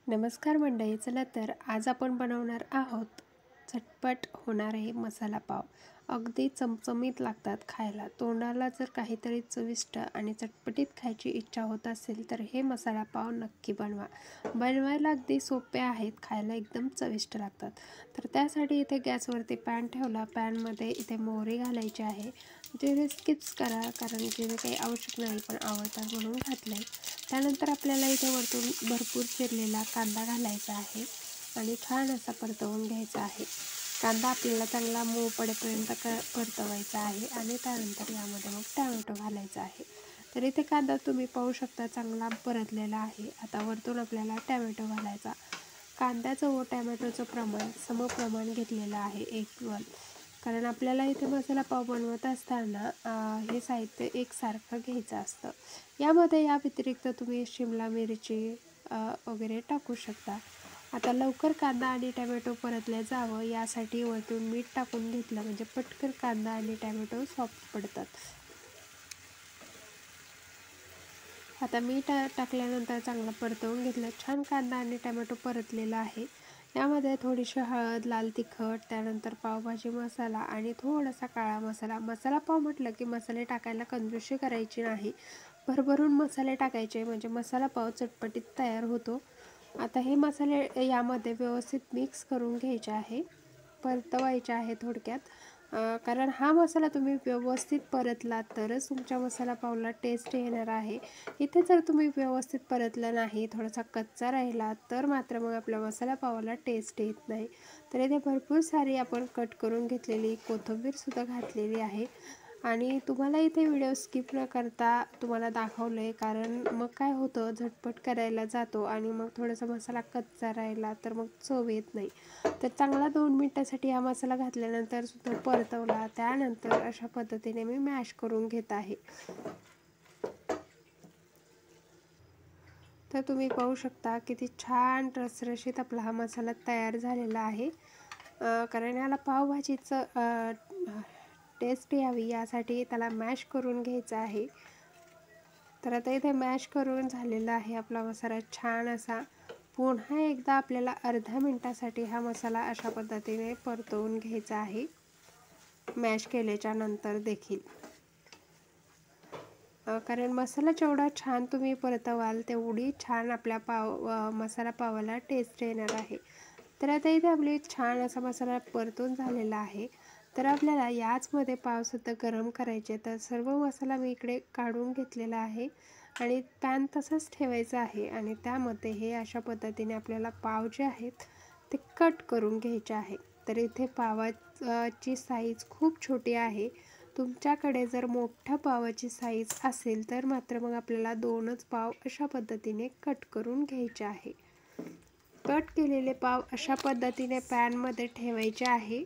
नमस्कार मंडळी, चला तर आज आपण बनवणार आहोत झटपट होणारे मसाला पाव. अगदी चमचमीत लागतात खायला. तोंडाला जर काहीतरी चविष्ट आणि चटपटीत खायची इच्छा होत असेल तर हे मसाला पाव नक्की बनवा. बनवायला अगदी सोपे आहेत, खायला एकदम चविष्ट लागतात. तर त्यासाठी इथे गॅसवरती पॅन ठेवला. पॅनमध्ये इथे मोहरी घालायची आहे. जिरे स्किप्स करा कारण जिरे काही आवश्यक नाही पण आवडतात म्हणून घातले. त्यानंतर आपल्याला इथे वरतून भरपूर चिरलेला कांदा घालायचा आहे आणि छान असा परतवून घ्यायचा आहे. कांदा आपल्याला चांगला मऊ पडेपर्यंत परतवायचा आहे आणि त्यानंतर यामध्ये मग टॅमॅटो घालायचा आहे. तर इथे कांदा तुम्ही पाहू शकता चांगला परतलेला आहे. आता वरतून आपल्याला टॅमॅटो घालायचा. कांद्याचं व टॅमॅटोचं प्रमाण समप्रमाण घेतलेलं आहे 1:1, कारण आपल्याला इथे मसाला पाव बनवत असताना हे साहित्य एकसारखं घ्यायचं असतं. यामध्ये या व्यतिरिक्त तुम्ही शिमला मिरची वगैरे टाकू शकता. आता लवकर कांदा आणि टॅमॅटो परतले जावं यासाठी वरतून मीठ टाकून घेतलं म्हणजे पटकन कांदा आणि टॅमॅटो सॉफ्ट पडतात. आता मीठ टाकल्यानंतर चांगलं परतवून घेतलं. छान कांदा आणि टॅमॅटो परतलेला आहे. यामध्ये थोडीशी हळद, लाल तिखट, त्यानंतर पावभाजी मसाला आणि थोडासा काळा मसाला. मसाला पाव म्हटलं की मसाले टाकायला कंजूसी करायची नाही, भरभरून मसाले टाकायचे म्हणजे मसाला पाव चटपटीत तयार होतो. आता हे मसाले यामध्ये व्यवस्थित मिक्स करून घ्यायचे आहे, परतवायचे आहे थोडक्यात. कारण हा मसाला तुम्ही व्यवस्थित परतला तरच तुमच्या मसाला पावला टेस्ट येणार आहे. इथे जर तुम्ही व्यवस्थित परतला नाही, थोडासा कच्चा राहिला तर मात्र मग आपल्या मसाला पावाला टेस्ट येत नाही. तर इथे भरपूर सारी आपण कट करून घेतलेली कोथिंबीरसुद्धा घातलेली आहे आणि तुम्हाला इथे व्हिडिओ स्किप न करता तुम्हाला दाखवलं आहे, कारण मग काय होतं झटपट करायला जातो आणि मग थोडासा मसाला कच्चा राहिला तर मग चव येत नाही. तर चांगला 2 मिनिटासाठी हा मसाला घातल्यानंतर सुद्धा परतवला. त्यानंतर अशा पद्धतीने मी मॅश करून घेत आहे. तर तुम्ही पाहू शकता किती छान रसरशीत आपला हा मसाला तयार झालेला आहे. कारण याला पावभाजीचं टेस्ट यावी यासाठी त्याला मॅश करून घ्यायचं आहे. तर आता इथे मॅश करून झालेला आहे आपला मसाला छान असा. पुन्हा एकदा आपल्याला अर्ध्या मिनिटासाठी हा मसाला अशा पद्धतीने परतवून घ्यायचा आहे, मॅश केल्याच्या नंतर देखील. कारण मसाला जेवढा छान तुम्ही परतवाल तेवढी छान आपल्या मसाला पावाला टेस्ट येणार आहे. तर आता इथे आपली छान असा मसाला परतून झालेला आहे. तर आपल्याला याचमध्ये पावसुद्धा गरम करायचे. तर सर्व मसाला मी इकडे काढून घेतलेला आहे आणि पॅन तसंच ठेवायचं आहे आणि त्यामध्ये हे अशा पद्धतीने आपल्याला पाव जे आहेत ते कट करून घ्यायचे आहे. तर इथे पावाची साईज खूप छोटी आहे. तुमच्याकडे जर मोठ्या पावाची साईज असेल तर मात्र मग आपल्याला 2च पाव अशा पद्धतीने कट करून घ्यायचे आहे. कट केलेले पाव अशा पद्धतीने पॅनमध्ये ठेवायचे आहे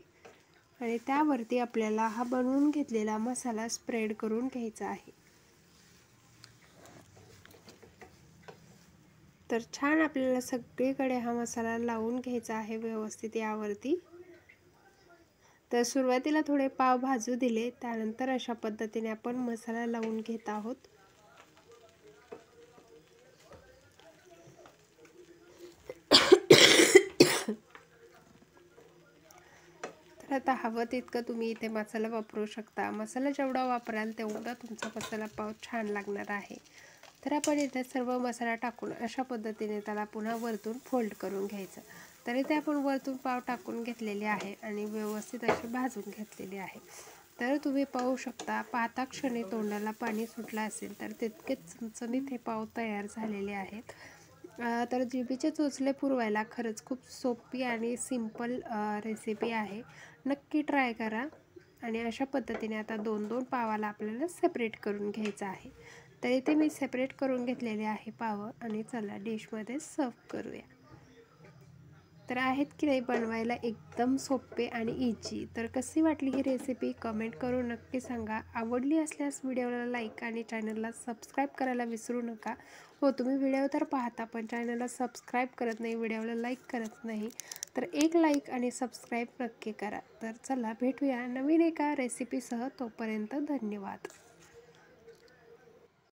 आणि त्यावरती आपल्याला हा बनवून घेतलेला मसाला स्प्रेड करून घ्यायचा आहे. तर छान आपल्याला सगळीकडे हा मसाला लावून घ्यायचा आहे व्यवस्थित यावरती. तर सुरुवातीला थोडे पाव भाजू दिले, त्यानंतर अशा पद्धतीने आपण मसाला लावून घेत आहोत. तर आता हवं तितकं तुम्ही इथे मसाला वापरू शकता. मसाला जेवढा वापराल तेवढा तुमचा मसाला पाव छान लागणार आहे. तर आपण इथे सर्व मसाला टाकून अशा पद्धतीने त्याला पुन्हा वरतून फोल्ड करून घ्यायचं. तर इथे आपण वरतून पाव टाकून घेतलेले आहे आणि व्यवस्थित असे भाजून घेतलेले आहे. तर तुम्ही पाहू शकता पाहता क्षणी तोंडाला पाणी सुटलं असेल तर तितकेच चमचमीत हे पाव तयार झालेले आहेत. तर जिभेचे चोचले पुरवायला खरंच खूप सोपी आणि सिंपल रेसिपी आहे. नक्की ट्राय करा. आणि अशा पद्धतीने आता 2-2 पावाला आपल्याला सेपरेट करून घ्यायचं आहे. तर इथे मी सेपरेट करून घेतलेले आहे पाव आणि चला डिशमध्ये सर्व करूया. तर आहेत की नाही बनवायला एकदम सोपे आणि इझी. तर कशी वाटली ही रेसिपी कमेंट करून नक्की सांगा. आवडली असल्यास व्हिडिओला लाईक आणि चॅनलला सबस्क्राईब करायला विसरू नका. हो, तुम्ही व्हिडिओ तर पाहता पण चॅनलला सबस्क्राईब करत नाही, व्हिडिओला लाईक करत नाही. तर एक लाईक आणि सबस्क्राईब नक्की करा. तर चला भेटूया नवीन एका रेसिपीसह. तोपर्यंत धन्यवाद.